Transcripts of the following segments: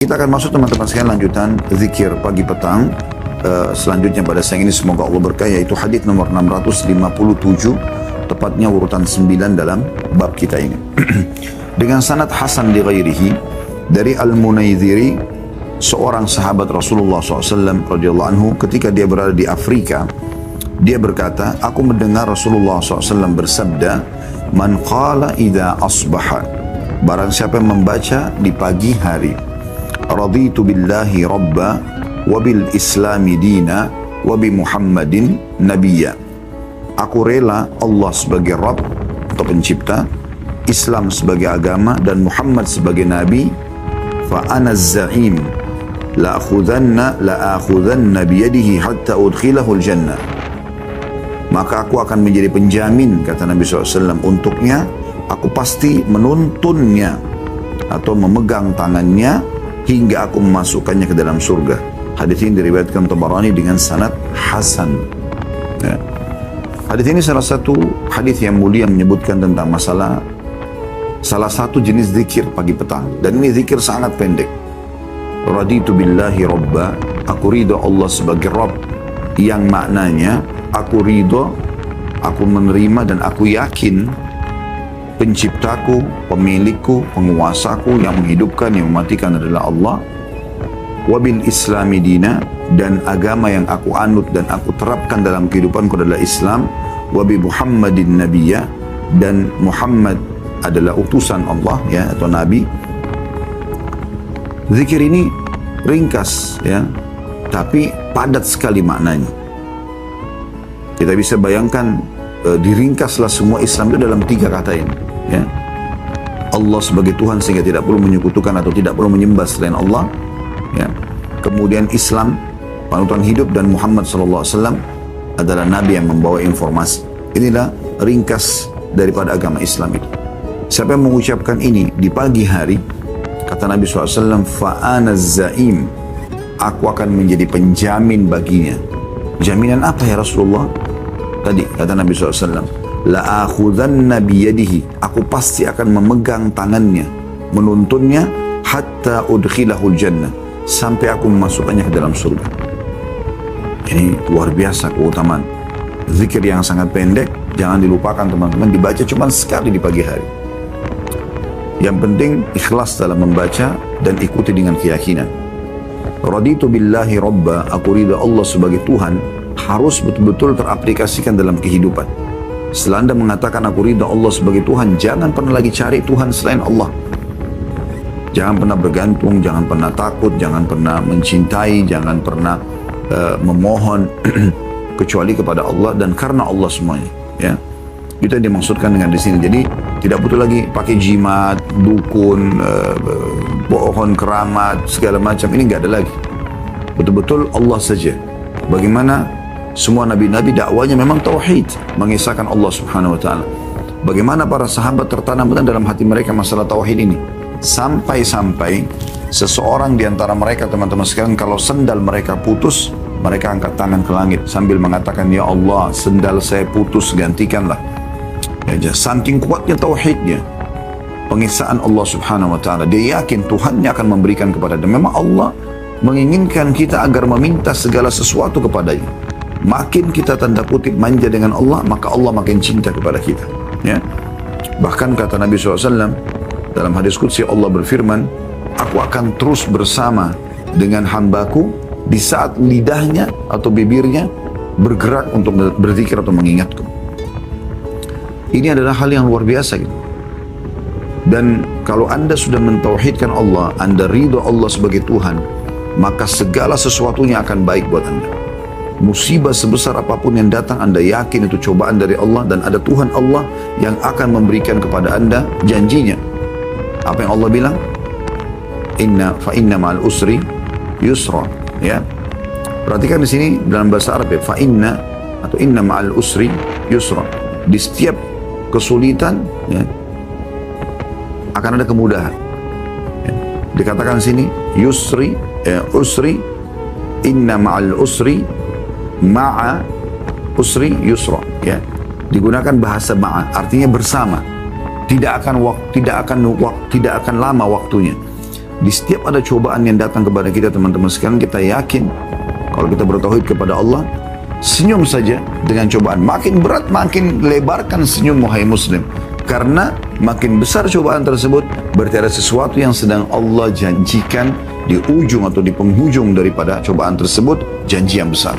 Kita akan masuk teman-teman sekalian lanjutan zikir pagi petang. Selanjutnya pada siang ini semoga Allah berkah, yaitu hadis nomor 657, tepatnya urutan 9 dalam bab kita ini. Dengan sanad hasan li ghairihi dari Al-Munayziri, seorang sahabat Rasulullah SAW radhiyallahu anhu, ketika dia berada di Afrika, dia berkata, aku mendengar Rasulullah SAW bersabda, man qala idza asbaha, barang siapa yang membaca di pagi hari, raditu billahi rabba wa bil islami dina wa bi muhammadin nabiyya, aku rela Allah sebagai Rabb atau pencipta, Islam sebagai agama, dan Muhammad sebagai nabi, fa ana az-za'im la akhudhanna biyadihi hatta udkhilahu al-jannah, maka aku akan menjadi penjamin, kata Nabi SAW, untuknya, aku pasti menuntunnya atau memegang tangannya hingga aku memasukkannya ke dalam surga. Hadis ini diriwayatkan Tabarani dengan sanad hasan. Ya. Hadis ini salah satu hadis yang mulia menyebutkan tentang masalah salah satu jenis zikir pagi petang, dan ini zikir sangat pendek. Raditu billahi rabba, aku ridho Allah sebagai Rabb, yang maknanya aku ridho, aku menerima dan aku yakin penciptaku, pemilikku, penguasaku, yang menghidupkan, yang mematikan adalah Allah. Wabil islami dina, dan agama yang aku anut dan aku terapkan dalam kehidupanku adalah Islam. Wabi Muhammadin nabiyya, dan Muhammad adalah utusan Allah, ya, atau nabi. Zikir ini ringkas, ya, tapi padat sekali maknanya. Kita bisa bayangkan, diringkaslah semua Islam itu dalam 3 kata ini, ya. Allah sebagai Tuhan sehingga tidak perlu menyekutukan atau tidak perlu menyembah selain Allah, ya. Kemudian Islam, panutan hidup, dan Muhammad SAW adalah Nabi yang membawa informasi. Inilah ringkas daripada agama Islam itu. Siapa yang mengucapkan ini di pagi hari, kata Nabi SAW, fa'ana zaim, aku akan menjadi penjamin baginya. Jaminan apa ya Rasulullah? Tadi kata Nabi SAW, la akhudhanna biyadihi, aku pasti akan memegang tangannya, menuntunnya, hatta udkhilahul jannah, sampai aku memasukkannya ke dalam surga. Ini luar biasa keutamaan. Zikir yang sangat pendek, jangan dilupakan teman-teman, dibaca cuma sekali di pagi hari. Yang penting ikhlas dalam membaca dan ikuti dengan keyakinan. Raditu billahi rabba, aku ridha Allah sebagai Tuhan, harus betul-betul teraplikasikan dalam kehidupan. Setelah Anda mengatakan aku ridha Allah sebagai Tuhan, jangan pernah lagi cari Tuhan selain Allah. Jangan pernah bergantung, jangan pernah takut, jangan pernah mencintai, jangan pernah memohon kecuali kepada Allah dan karena Allah semuanya, ya. Itu yang dimaksudkan dengan di sini. Jadi tidak butuh lagi pakai jimat, dukun, pohon keramat, segala macam. Ini nggak ada lagi. Betul-betul Allah saja. Bagaimana semua nabi-nabi dakwanya memang tauhid, mengisahkan Allah Subhanahu wa taala. Bagaimana para sahabat tertanam dalam hati mereka masalah tauhid ini. Sampai-sampai seseorang di antara mereka, teman-teman sekalian, kalau sendal mereka putus, mereka angkat tangan ke langit sambil mengatakan, ya Allah, sendal saya putus, gantikanlah. Ya, saking kuatnya tauhidnya, pengisaan Allah Subhanahu wa taala. Dia yakin Tuhannya akan memberikan kepada dia. Memang Allah menginginkan kita agar meminta segala sesuatu kepadanya. Makin kita tanda kutip manja dengan Allah, maka Allah makin cinta kepada kita, ya. Bahkan kata Nabi SAW dalam hadis qudsi, Allah berfirman, aku akan terus bersama dengan hambaku di saat lidahnya atau bibirnya bergerak untuk berzikir atau mengingatku. Ini adalah hal yang luar biasa gitu. Dan kalau Anda sudah mentauhidkan Allah, Anda ridho Allah sebagai Tuhan, maka segala sesuatunya akan baik buat Anda. Musibah sebesar apapun yang datang, Anda yakin itu cobaan dari Allah, dan ada Tuhan Allah yang akan memberikan kepada Anda janjinya. Apa yang Allah bilang? Fa inna ma'al usri yusra, ya. Perhatikan di sini dalam bahasa Arab, ya, fa inna atau inna ma'al usri yusra. Di setiap kesulitan, ya, akan ada kemudahan. Ya. Dikatakan di sini yusri, usri, inna ma'al usri ma'a usri yusra, ya. Digunakan bahasa ma'a, artinya bersama. Tidak akan lama waktunya. di setiap ada cobaan yang datang kepada kita teman-teman sekalian, kita yakin kalau kita bertauhid kepada Allah, senyum saja dengan cobaan. Makin berat, makin lebarkan senyum wahai muslim. Karena makin besar cobaan tersebut, berarti ada sesuatu yang sedang Allah janjikan di ujung atau di penghujung daripada cobaan tersebut, janji yang besar.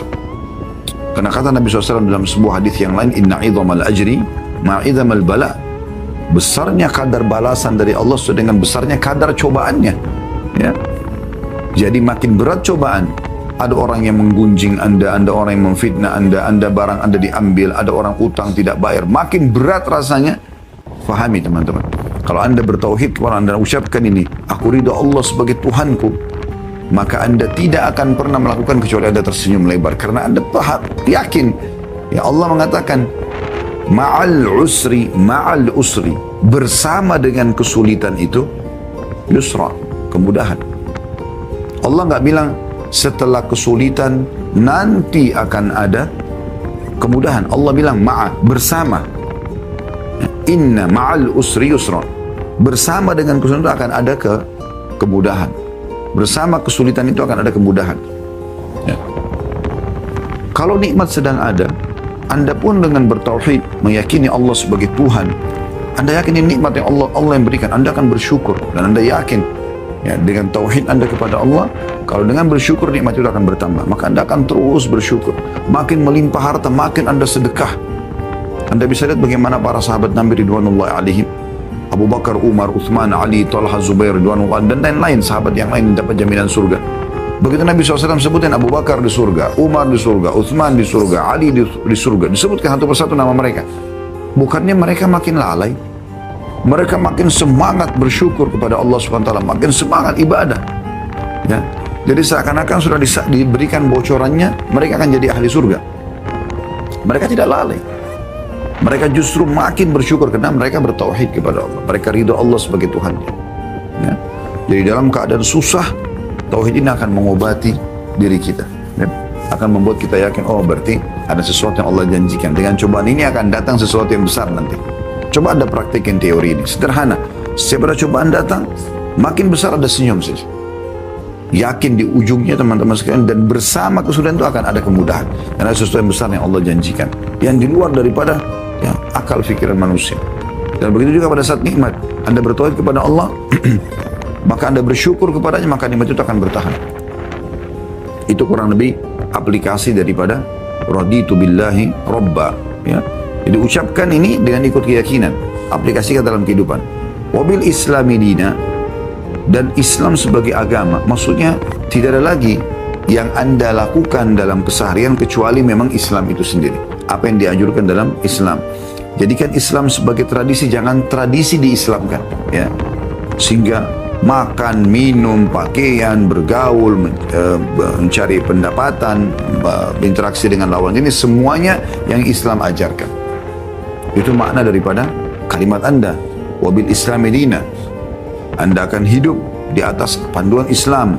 Karena kata Nabi SAW dalam sebuah hadis yang lain, inna idhamal ajri ma'idhamal bala. Besarnya kadar balasan dari Allah sesuai dengan besarnya kadar cobaannya. Ya. Jadi makin berat cobaan, ada orang yang menggunjing Anda, ada orang yang memfitnah Anda barang Anda diambil, ada orang utang tidak bayar. Makin berat rasanya, fahami teman-teman. Kalau Anda bertauhid, kalau Anda ucapkan ini, aku ridha Allah sebagai Tuhanku, maka Anda tidak akan pernah melakukan kecuali Anda tersenyum lebar. Karena Anda yakin, ya Allah mengatakan, ma'al usri, bersama dengan kesulitan itu, yusra, kemudahan. Allah nggak bilang, setelah kesulitan, nanti akan ada kemudahan. Allah bilang, bersama. Inna ma'al usri yusra. Bersama dengan kesulitan itu akan ada kemudahan. Bersama kesulitan itu akan ada kemudahan. Ya. Kalau nikmat sedang ada, Anda pun dengan bertauhid, meyakini Allah sebagai Tuhan, Anda yakin ini nikmat yang Allah yang berikan, Anda akan bersyukur. Dan Anda yakin, ya, dengan tauhid Anda kepada Allah, kalau dengan bersyukur nikmat itu akan bertambah, maka Anda akan terus bersyukur. Makin melimpah harta, makin Anda sedekah. Anda bisa lihat bagaimana para sahabat Nabi Ridwanullahi alaihim, Abu Bakar, Umar, Uthman, Ali, Talha, Zubair, Ridwanullah, dan lain-lain sahabat yang lain yang dapat jaminan surga. Begitu Nabi SAW sebutin Abu Bakar di surga, Umar di surga, Uthman di surga, Ali di surga, disebutkan satu persatu nama mereka. Bukannya mereka makin lalai, mereka makin semangat bersyukur kepada Allah SWT, makin semangat ibadah. Ya. Jadi seakan-akan sudah diberikan bocorannya, mereka akan jadi ahli surga. Mereka tidak lalai. Mereka justru makin bersyukur karena mereka bertauhid kepada Allah. Mereka ridha Allah sebagai Tuhan. Ya. Jadi dalam keadaan susah, tauhid ini akan mengobati diri kita. Ya. Akan membuat kita yakin, oh berarti ada sesuatu yang Allah janjikan. Dengan cobaan ini akan datang sesuatu yang besar nanti. Coba Anda praktikin teori ini. Sederhana. Setiap ada cobaan datang, makin besar ada senyum saja. Yakin di ujungnya teman-teman sekalian, dan bersama kesulitan itu akan ada kemudahan. Karena ada sesuatu yang besar yang Allah janjikan. Yang di luar daripada ya, akal fikiran manusia. Dan begitu juga pada saat nikmat, Anda bertauhid kepada Allah, maka Anda bersyukur kepadanya, maka nikmat itu akan bertahan. Itu kurang lebih aplikasi daripada raditu billahi robba. Ya. Jadi ucapkan ini dengan ikut keyakinan, aplikasikan dalam kehidupan. Wabil islami dina, dan Islam sebagai agama, maksudnya tidak ada lagi yang Anda lakukan dalam keseharian kecuali memang Islam itu sendiri. Apa yang dianjurkan dalam Islam. Jadikan Islam sebagai tradisi, jangan tradisi diislamkan. Ya. Sehingga makan, minum, pakaian, bergaul, mencari pendapatan, berinteraksi dengan lawan jenis, semuanya yang Islam ajarkan. Itu makna daripada kalimat Anda. Wabil islami dina. Anda akan hidup di atas panduan Islam.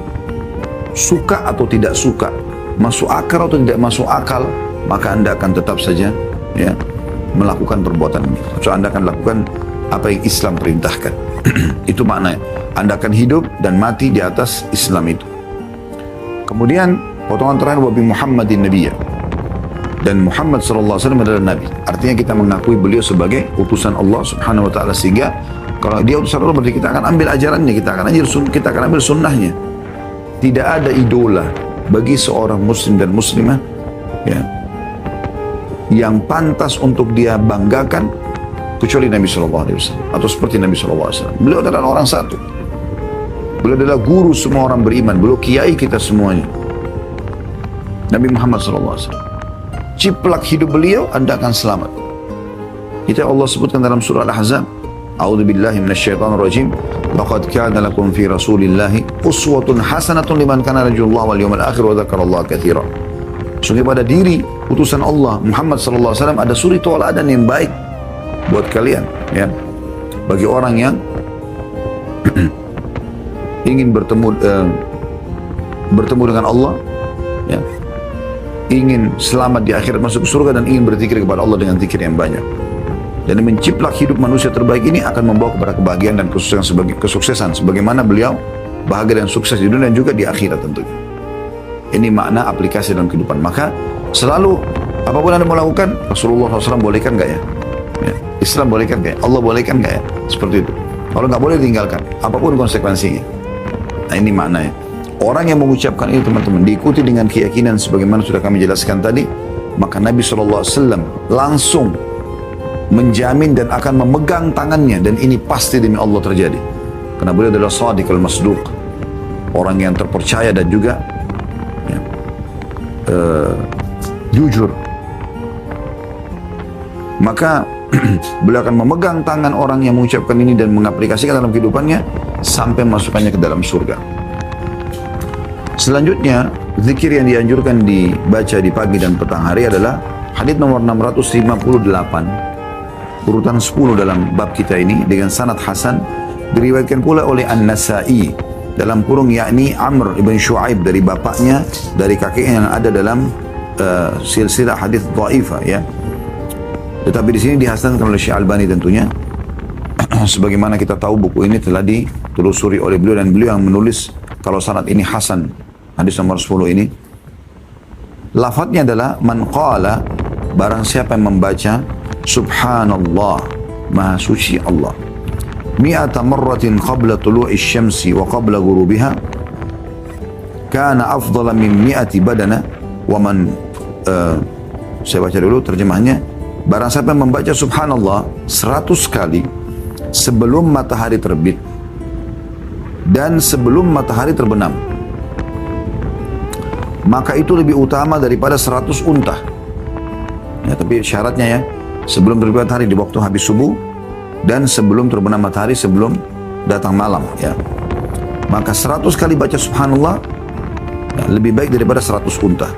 Suka atau tidak suka, masuk akal atau tidak masuk akal, maka Anda akan tetap saja ya, melakukan perbuatan ini. So, Anda akan lakukan apa yang Islam perintahkan. Itu maknanya. Anda akan hidup dan mati di atas Islam itu. Kemudian potongan terakhir, wabi Muhammadin Nabiyya. Dan Muhammad SAW adalah Nabi. Artinya kita mengakui beliau sebagai utusan Allah Subhanahu Wa Taala, sehingga kalau dia utusan Allah berarti kita akan ambil ajarannya, kita akan ambil sunnahnya. Tidak ada idola bagi seorang muslim dan muslimah ya, yang pantas untuk dia banggakan kecuali Nabi SAW atau seperti Nabi SAW. Beliau adalah orang satu. Beliau adalah guru semua orang beriman. Beliau kiai kita semuanya. Nabi Muhammad SAW. Ciplak hidup beliau, Anda akan selamat. Itu Allah sebutkan dalam surah Al-Ahzab. A'udzu billahi minasyaitonir rajim. Laqad kana lakum fi Rasulillahi uswatun hasanatun liman kana yarjullaha wal yawmal akhir wa dzakarallaha katsira. Sungguh pada diri utusan Allah Muhammad sallallahu alaihi wasallam ada suri tauladan yang baik buat kalian ya. Bagi orang yang ingin bertemu dengan Allah ya. Ingin selamat di akhirat masuk surga dan ingin berzikir kepada Allah dengan zikir yang banyak. Dan menciplak hidup manusia terbaik ini akan membawa kepada kebahagiaan dan kesuksesan sebagaimana beliau bahagia dan sukses di dunia dan juga di akhirat tentunya. Ini makna aplikasi dalam kehidupan. Maka selalu apapun Anda mau lakukan, Rasulullah SAW bolehkan nggak ya? Islam bolehkan nggak ya? Allah bolehkan nggak ya? Seperti itu. Kalau nggak boleh tinggalkan, apapun konsekuensinya. Nah ini maknanya. Orang yang mengucapkan ini teman-teman, diikuti dengan keyakinan sebagaimana sudah kami jelaskan tadi, maka Nabi SAW langsung menjamin dan akan memegang tangannya, dan ini pasti demi Allah terjadi. Karena beliau adalah Shadiq al-Masduq, orang yang terpercaya dan juga jujur. Maka beliau akan memegang tangan orang yang mengucapkan ini dan mengaplikasikan dalam kehidupannya sampai masukkannya ke dalam surga. Selanjutnya, zikir yang dianjurkan dibaca di pagi dan petang hari adalah hadits nomor 658, urutan 10 dalam bab kita ini dengan sanad hasan, diriwayatkan pula oleh An-Nasa'i dalam kurung yakni Amr ibn Shu'aib dari bapaknya, dari kakeknya yang ada dalam silsilah hadits dhaifah ya. Tetapi di sini dihasankan oleh Syekh Albani tentunya. Sebagaimana kita tahu buku ini telah ditelusuri oleh beliau dan beliau yang menulis kalau sanad ini hasan, hadis nomor 10 ini. Lafadznya adalah man qala, barang siapa yang membaca subhanallah, maha suci Allah, mi'ata marratin qabla tulu'i syamsi wa qabla gurubiha kana afdala min mi'ati badana wa man saya baca dulu terjemahnya. Barang siapa yang membaca subhanallah 100 kali sebelum matahari terbit dan sebelum matahari terbenam, maka itu lebih utama daripada 100 unta. Ya, tapi syaratnya ya, sebelum terbit matahari di waktu habis subuh dan sebelum terbenam matahari sebelum datang malam ya. Maka 100 kali baca subhanallah ya, lebih baik daripada 100 unta.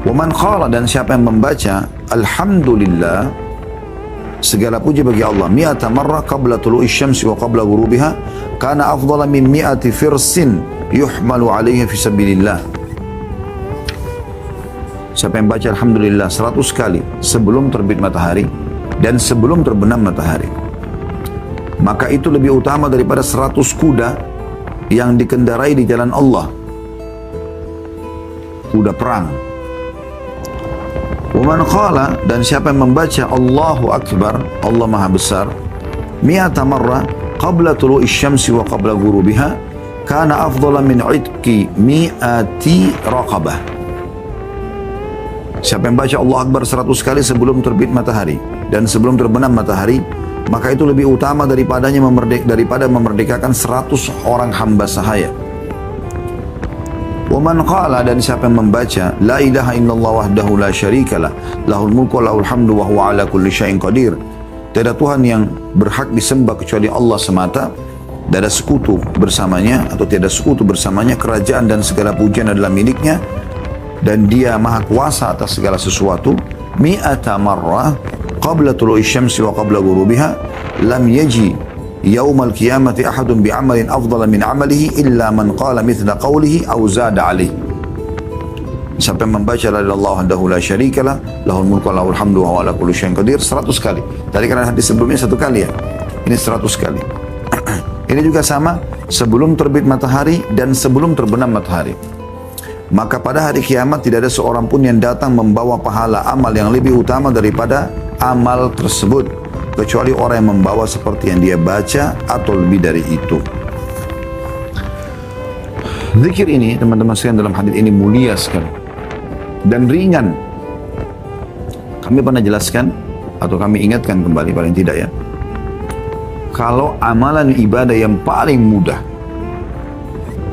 Waman qala, dan siapa yang membaca alhamdulillah, segala puji bagi Allah, mi'ata marrah qabla tulu'i syamsi wa qabla ghurubiha kana afdala min mi'ati firsin yuhmalu alaihi fi sabilillah. Siapa yang baca alhamdulillah 100 kali sebelum terbit matahari dan sebelum terbenam matahari, maka itu lebih utama daripada 100 kuda yang dikendarai di jalan Allah, kuda perang. Waman qala, dan siapa yang membaca Allahu Akbar, Allah Maha Besar, mi'ata marrah qabla tulu'i syamsi wa qabla ghurubiha kana afdala min idqi mi'ati raqabah. Siapa yang baca Allah Akbar 100 kali sebelum terbit matahari dan sebelum terbenam matahari, maka itu lebih utama daripada memerdekakan 100 orang hamba sahaya. Waman qala, dan siapa yang membaca la ilaha illallah wahdahu la syarikalah lahul mulku wa lahul hamdu wa huwa ala kulli syai'in qadir, tiada Tuhan yang berhak disembah kecuali Allah semata, tidak ada sekutu bersamanya atau tiada sekutu bersamanya, kerajaan dan segala pujian adalah miliknya dan dia maha kuasa atas segala sesuatu, mi'ata marrah qabla tulu'i syamsi wa qabla ghurubiha lam yaji yaumal qiyamati ahadun bi'amalin afdala min amalihi illa man qala mithla qawlihi aw zada alih. Siapa yang membaca la ilaha illallah wahdahu la syarikalah lahul mulku wa lahul hamdu wa huwa ala kulli syai'in qadir 100 kali. Tadi karena hadis sebelumnya 1 kali ya, ini 100 kali. Ini juga sama sebelum terbit matahari dan sebelum terbenam matahari. Maka pada hari kiamat tidak ada seorang pun yang datang membawa pahala amal yang lebih utama daripada amal tersebut, kecuali orang yang membawa seperti yang dia baca atau lebih dari itu. Zikir ini teman-teman sekalian dalam hadis ini mulia sekali dan ringan. Kami pernah jelaskan atau kami ingatkan kembali paling tidak ya, kalau amalan ibadah yang paling mudah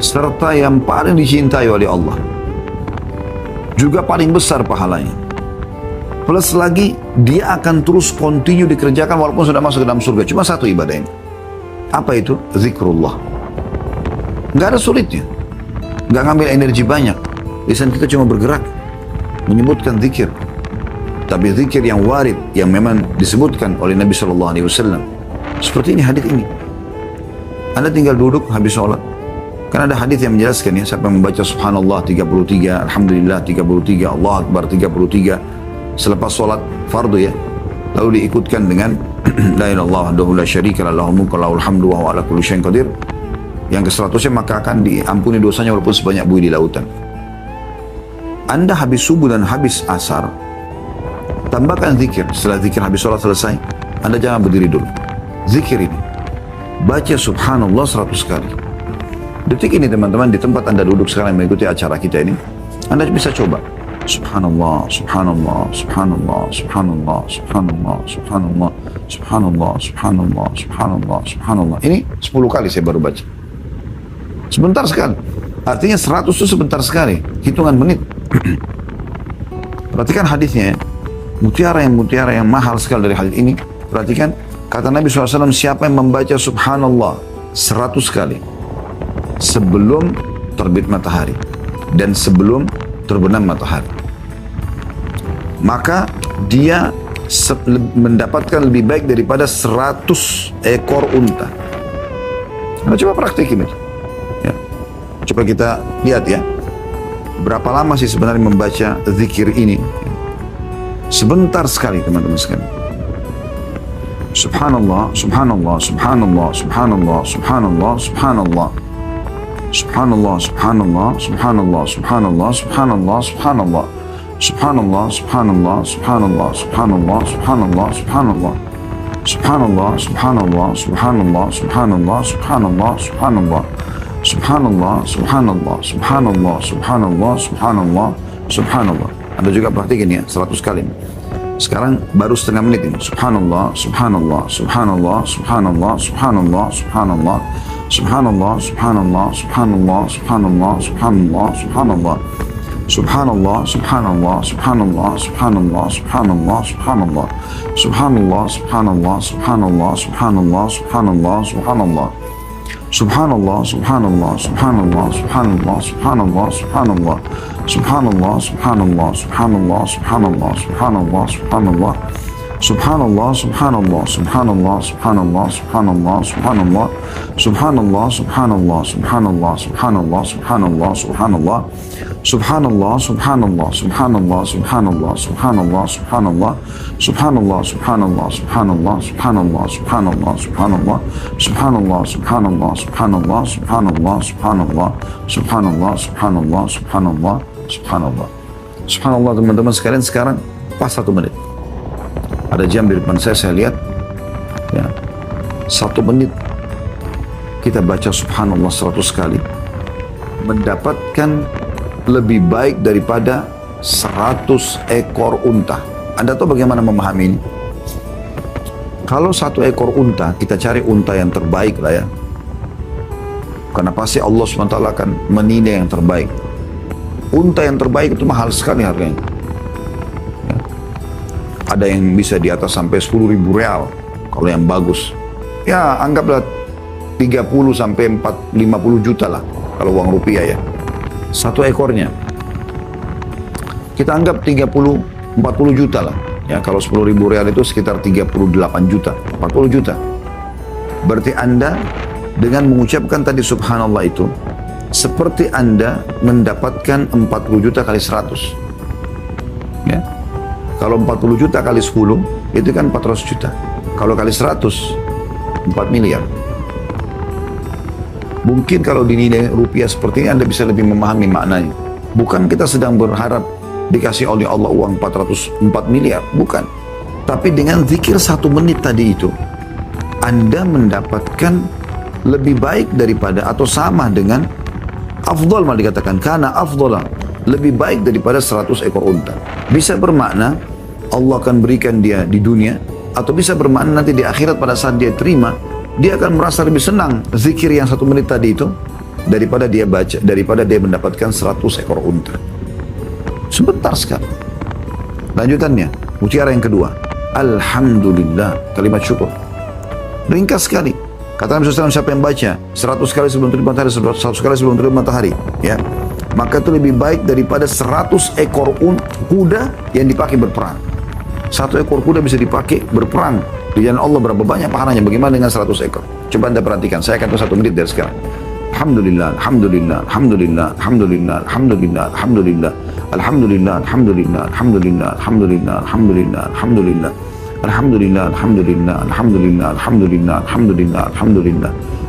serta yang paling dicintai oleh Allah, juga paling besar pahalanya, plus lagi dia akan terus continue dikerjakan walaupun sudah masuk ke dalam surga, cuma satu ibadah ini. Apa itu? Zikrullah. Nggak ada sulitnya, nggak ngambil energi banyak, lisan kita cuma bergerak menyebutkan zikir, tapi zikir yang warid yang memang disebutkan oleh Nabi SAW. Seperti ini hadis ini, Anda tinggal duduk habis sholat. Kan ada hadis yang menjelaskan ya, siapa yang membaca subhanallah 33, alhamdulillah 33, Allah Akbar 33 selepas sholat fardu ya, lalu diikutkan dengan la ilaha illallah wahdahu la syarikalah lahul mulku wa lahul hamdu wa huwa ala kulli syai'in qadir, Yang ke-100-nya maka akan diampuni dosanya walaupun sebanyak buih di lautan. Anda habis subuh dan habis asar, tambahkan zikir. Setelah zikir habis sholat selesai, Anda jangan berdiri dulu. Zikir ini, baca subhanallah 100 kali. Detik ini teman-teman, di tempat Anda duduk sekarang mengikuti acara kita ini, Anda bisa coba. Subhanallah, subhanallah, subhanallah, subhanallah, subhanallah, subhanallah, subhanallah, subhanallah, subhanallah, subhanallah. Ini 10 kali saya baru baca. Sebentar sekali. Artinya 100 itu sebentar sekali, hitungan menit. Perhatikan hadisnya ya. Mutiara yang mahal sekali dari hadis ini. Perhatikan, kata Nabi SAW, siapa yang membaca subhanallah 100 kali sebelum terbit matahari dan sebelum terbenam matahari, maka dia mendapatkan lebih baik daripada 100 ekor unta. Nah, coba praktekin itu. Ya. Coba kita lihat ya, berapa lama sih sebenarnya membaca zikir ini? Sebentar sekali teman-teman sekalian. Subhanallah, subhanallah, subhanallah, subhanallah, subhanallah, subhanallah. Subhanallah, subhanallah, subhanallah, subhanallah, subhanallah, subhanallah. Subhanallah, subhanallah, subhanallah, subhanallah, subhanallah, subhanallah. Subhanallah, subhanallah, subhanallah, subhanallah, subhanallah, subhanallah. Subhanallah, subhanallah, subhanallah, subhanallah, subhanallah, subhanallah. Anda juga praktikin ya 100 kali. Sekarang baru setengah menit ini. Subhanallah, subhanallah, subhanallah, subhanallah, subhanallah, subhanallah. Subhanallah, subhanallah, subhanallah, subhanallah, subhanallah, subhanallah. Subhanallah, subhanallah, subhanallah, subhanallah, subhanallah, subhanallah. Subhanallah, subhanallah, subhanallah, subhanallah, subhanallah, subhanallah. Subhanallah, subhanallah, subhanallah, subhanallah, subhanallah, subhanallah. Subhanallah, subhanallah, subhanallah, subhanallah, subhanallah, subhanallah. Subhanallah, subhanallah, subhanallah, subhanallah, subhanallah, subhanallah. Subhanallah, subhanallah, subhanallah, subhanallah, subhanallah, subhanallah. Subhanallah, subhanallah, subhanallah, subhanallah, subhanallah, subhanallah. Subhanallah, subhanallah, subhanallah, subhanallah, subhanallah, subhanallah. Subhanallah, subhanallah, subhanallah, subhanallah, subhanallah. Subhanallah, subhanallah, subhanallah, subhanallah. Subhanallah teman-teman sekalian, sekarang pas 1 menit. Ada jam di depan saya lihat ya, 1 menit kita baca subhanallah 100 kali mendapatkan lebih baik daripada 100 ekor unta. Anda tahu bagaimana memahami ini? Kalau 1 ekor unta, kita cari unta yang terbaik lah ya, karena pasti Allah SWT akan menilai yang terbaik. Unta yang terbaik itu mahal sekali harganya. Ada yang bisa di atas sampai 10.000 real kalau yang bagus. Ya anggaplah 30 sampai 50 juta lah kalau uang rupiah ya. 1 ekornya. Kita anggap 30-40 juta lah. Ya kalau 10.000 real itu sekitar 38 juta, 40 juta. Berarti Anda dengan mengucapkan tadi subhanallah itu seperti Anda mendapatkan 40 juta kali 100. Ya. Kalau 40 juta kali 10, itu kan 400 juta. Kalau kali 100, 4 miliar. Mungkin kalau dinilai rupiah seperti ini, Anda bisa lebih memahami maknanya. Bukan kita sedang berharap dikasih oleh Allah uang 404 miliar. Bukan. Tapi dengan zikir 1 menit tadi itu, Anda mendapatkan lebih baik daripada atau sama dengan afdal malah dikatakan. Karena afdal lebih baik daripada 100 ekor unta. Bisa bermakna Allah akan berikan dia di dunia, atau bisa bermakna nanti di akhirat pada saat dia terima, dia akan merasa lebih senang zikir yang 1 menit tadi itu daripada dia baca, daripada dia mendapatkan 100 ekor unta. Sebentar sekali. Lanjutannya, mutiara yang kedua, alhamdulillah, kalimat syukur. Ringkas sekali. Kata Nabi SAW, siapa yang baca 100 kali sebelum terbit matahari, 100 kali sebelum terbit matahari, ya, maka itu lebih baik daripada 100 ekor kuda yang dipakai berperang. 1 ekor kuda bisa dipakai berperang di jalan Allah, berapa banyak pahalanya? Bagaimana dengan 100 ekor? Coba Anda perhatikan, saya akan 1 menit dari sekarang. Alhamdulillah, alhamdulillah, alhamdulillah, alhamdulillah, alhamdulillah, alhamdulillah, alhamdulillah, alhamdulillah, alhamdulillah, alhamdulillah, alhamdulillah, alhamdulillah. Alhamdulillah, alhamdulillah, alhamdulillah, alhamdulillah, alhamdulillah, alhamdulillah,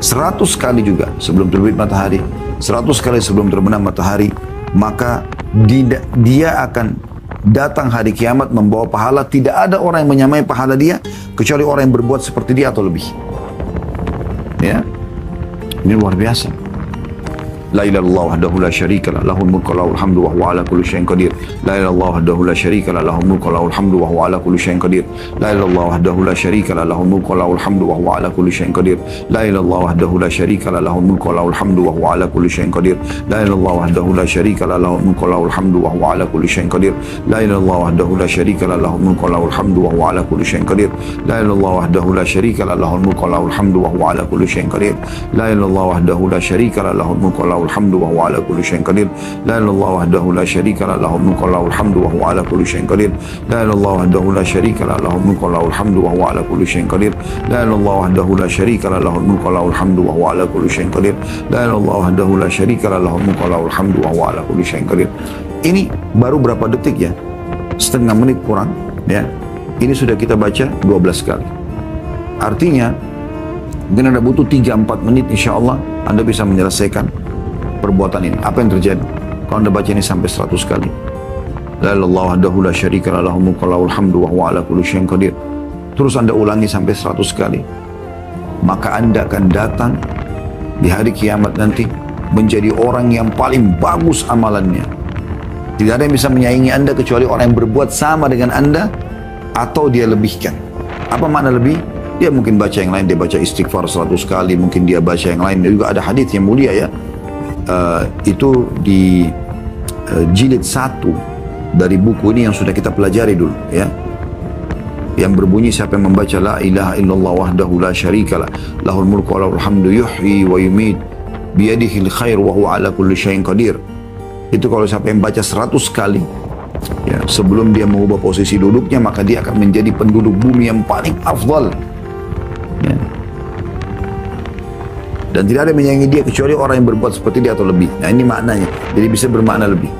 100 kali juga sebelum terbit matahari, 100 kali sebelum terbenam matahari, maka dia akan datang hari kiamat membawa pahala. Tidak ada orang yang menyamai pahala dia kecuali orang yang berbuat seperti dia atau lebih. Ya, ini luar biasa. La ilaha illallah wahdahu la syarika lah, lahul mulku wa lahul hamdu wa huwa ala kulli syai'in qadir. La ilaha illallah wahdahu la syarika lah, lahul mulku wa lahul hamdu wa huwa ala kulli syai'in qadir. La ilaha illallah wahdahu la syarika lah, lahul mulku wa lahul hamdu wa huwa ala kulli syai'in qadir. La ilaha illallah wahdahu la syarika lah, lahul mulku wa lahul hamdu wa huwa ala kulli syai'in qadir. La ilaha illallah wahdahu la syarika lah, lahul mulku wa lahul hamdu wa huwa ala kulli syai'in qadir. La ilaha illallah wahdahu la syarika lah, lahul mulku wa lahul hamdu wa huwa ala kulli syai'in qadir. La ilaha illallah wahdahu la syarika lah, lahul mulku wa lahul hamdu wa huwa ala kulli syai'in qadir. La ilaha illallah wahdahu la syarika lah, lahul mulku wa lahul hamdu wa huwa ala kulli syai'in qadir. La ilaha illallah wahdahu la syarika lah, lahul mulku wa lahul hamdu wa huwa ala kulli syai'in qadir. La ilaha illallah wahdahu la syarika lah, lahul mulku wa lahul hamdu wa huwa ala kulli syai'in qadir. La ilaha illallah wahdahu la syarika lah, lahul mulku wa lahul hamdu wa huwa ala kulli syai'in qadir. La ilaha illallah wahdahu la syarika lah, lahul mulku wa lahul hamdu wa huwa ala kulli syai'in qadir. Ini baru berapa detik ya? Setengah menit kurang ya. Ini sudah kita baca 12 kali. Artinya mungkin Anda butuh 3-4 menit, insya Allah Anda bisa menyelesaikan perbuatan ini. Apa yang terjadi kalau Anda baca ini sampai 100 kali? La ilaha illallah wahdahu la syarika lah, lahul mulku wa lahul hamdu wa huwa ala kulli syai'in qadir. Terus Anda ulangi sampai 100 kali. Maka Anda akan datang di hari kiamat nanti menjadi orang yang paling bagus amalannya. Tidak ada yang bisa menyaingi Anda kecuali orang yang berbuat sama dengan Anda atau dia lebihkan. Apa makna lebih? Dia mungkin baca yang lain, dia baca istighfar 100 kali, mungkin dia baca yang lain. Dan juga ada hadis yang mulia ya. Itu di jilid 1 dari buku ini yang sudah kita pelajari dulu ya. Yang berbunyi, siapa yang membaca la ilaha illallah wahdahu la syarikalah, lahul mulku wa lahul hamdu yuhyi wa yumit biyadihil khair wa huwa ala kulli syai'in qadir. Itu kalau siapa yang baca 100 kali ya, sebelum dia mengubah posisi duduknya, maka dia akan menjadi penduduk bumi yang paling afdal ya. Dan tidak ada yang menyayangi dia kecuali orang yang berbuat seperti dia atau lebih. Nah ini maknanya, jadi bisa bermakna lebih.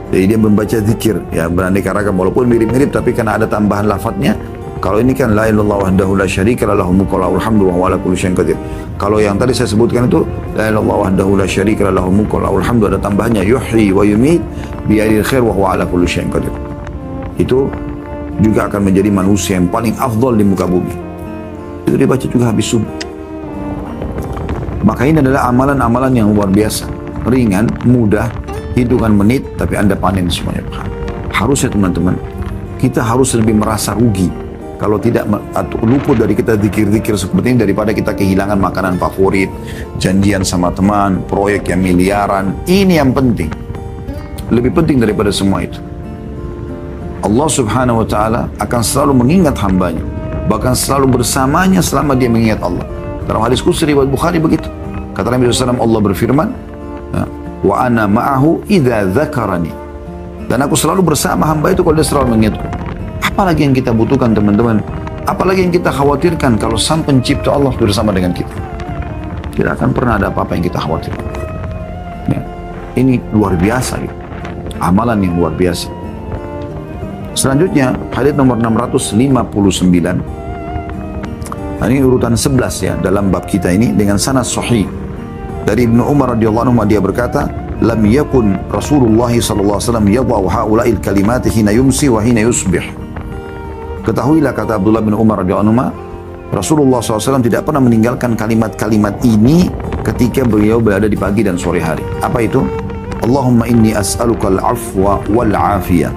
Jadi dia membaca zikir ya, beraneka ragam, walaupun mirip-mirip tapi karena ada tambahan lafadznya. Kalau ini kan la ilaha illallah wahdahu la syarika lah, lahul mulku wa lahul hamdu wa huwa ala kulli syai'in qadir. Kalau yang tadi saya sebutkan itu la ilaha illallah wahdahu la syarika lah, lahul mulku wa lahul hamdu, ada tambahannya yuhyi wa yumit biyadihil khair wa huwa ala kulli syai'in qadir. Itu juga akan menjadi manusia yang paling afdal di muka bumi. Itu dibaca juga habis subuh. Maka ini adalah amalan-amalan yang luar biasa, ringan, mudah, hitungan menit, tapi Anda panen semuanya. Harusnya teman-teman, kita harus lebih merasa rugi kalau tidak atau luput dari kita zikir-zikir seperti ini daripada kita kehilangan makanan favorit, janjian sama teman, proyek yang miliaran. Ini yang penting, lebih penting daripada semua itu. Allah subhanahu wa ta'ala akan selalu mengingat hambanya, bahkan selalu bersamanya selama dia mengingat Allah. Dalam hadis qudsi riwayat Bukhari begitu. Kata Nabi SAW, Allah berfirman, wa ana ma'ahu idza dzakarani. Dan aku selalu bersama hamba itu kalau dia selalu mengingatku. Apalagi yang kita butuhkan teman-teman? Apalagi yang kita khawatirkan kalau sang pencipta Allah bersama dengan kita? Tidak akan pernah ada apa-apa yang kita khawatirkan. Ya. Ini luar biasa ya. Amalan yang luar biasa. Selanjutnya hadits nomor 659. Nah, ini urutan 11 ya dalam bab kita ini dengan sanad sahih. Dari Ibnu Umar radhiyallahu anhu, dia berkata, lam yakun Rasulullah sallallahu alaihi wasallam yadha'u haula'il kalimati hina yumsi wa hina yusbih. Ketahuilah, kata Abdullah bin Umar radhiyallahu anhu, Rasulullah SAW tidak pernah meninggalkan kalimat-kalimat ini ketika beliau berada di pagi dan sore hari. Apa itu? Allahumma inni as'aluka al-afwa wal-afiyah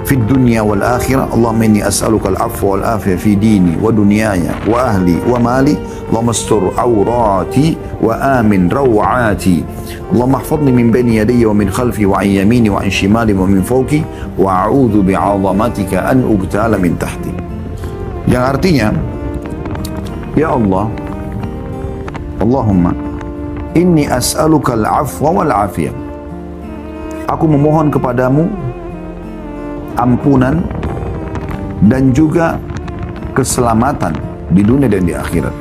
fi dunya wal akhirah. Allahumma inni as'aluka al-afwa wal afiyah fi dini wa dunyaya wa ahli wa mali. Allahumma astur awrati wa amin raw'ati. Allahumma ihfazni min bayni yadayya wa min khalfi wa an yamini wa an shimali wa min fawqi wa a'udzu bi'azamatika an ugtala min tahti. Yang artinya, ya Allah, Allahumma inni as'aluka al-afwa wal afiyah. Aku memohon kepadamu ampunan dan juga keselamatan di dunia dan di akhirat.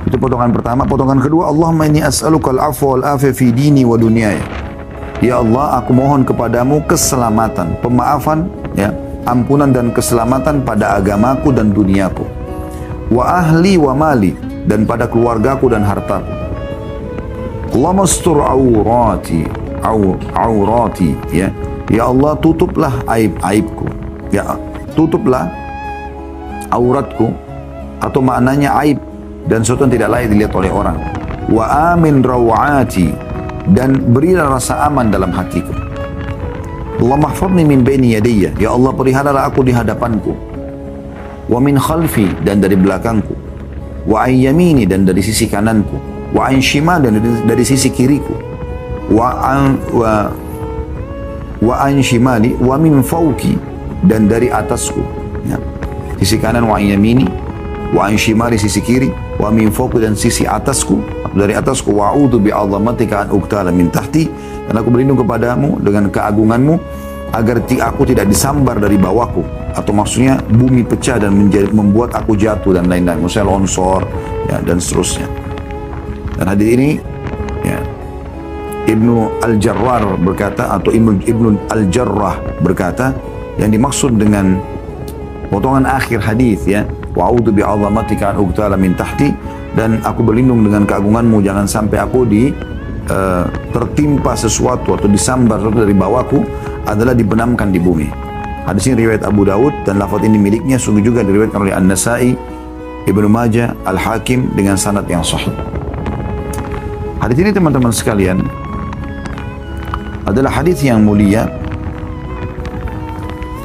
Itu potongan pertama. Potongan kedua, Allahumma inni as'aluka al-afwa wal afiyah fi dini wa dunyaya. Ya Allah, aku mohon kepadamu keselamatan, pemaafan, ya, ampunan dan keselamatan pada agamaku dan duniaku. Wa ahli wa mali, dan pada keluargaku dan hartaku. Allahumma astur aurati, ya. Ya Allah, tutuplah aib-aibku. Ya, tutuplah auratku, atau maknanya aib dan sesuatu yang tidak layak dilihat oleh orang. Wa amin rawati, dan berilah rasa aman dalam hatiku. Allah mahfadni min baini yadayya, ya Allah peliharalah aku di hadapanku. Wa min khalfi, dan dari belakangku. Wa an yamini, dan dari sisi kananku. Wa an shimal, dan dari sisi kiriku. Wa an shimali, wa min fawki, dan dari atasku. Ya. Sisi kanan wa an yamini, wa an shimali sisi kiri, wa min fawki, dan sisi atasku, dari atasku. Wa a'udzu bi'azamatika an uqtala min tahti, dan aku berlindung kepadamu dengan keagunganmu agar aku tidak disambar dari bawahku, atau maksudnya bumi pecah dan membuat aku jatuh dan lain-lain, misalnya longsor, ya, dan seterusnya. Dan hadis ini, ya, Ibnu Al-Jarrar berkata, atau Ibnu Al-Jarrah berkata, yang dimaksud dengan potongan akhir hadis, ya, wa'udzu bi'azamatika an uqtala min tahti, dan aku berlindung dengan keagunganmu jangan sampai aku tertimpa sesuatu atau disambar sesuatu dari bawahku, adalah dibenamkan di bumi. Hadis ini riwayat Abu Daud, dan lafaz ini miliknya sungguh juga diriwayatkan oleh An-Nasai, Ibnu Majah, Al-Hakim dengan sanad yang sahih. Hadis ini teman-teman sekalian adalah hadis yang mulia,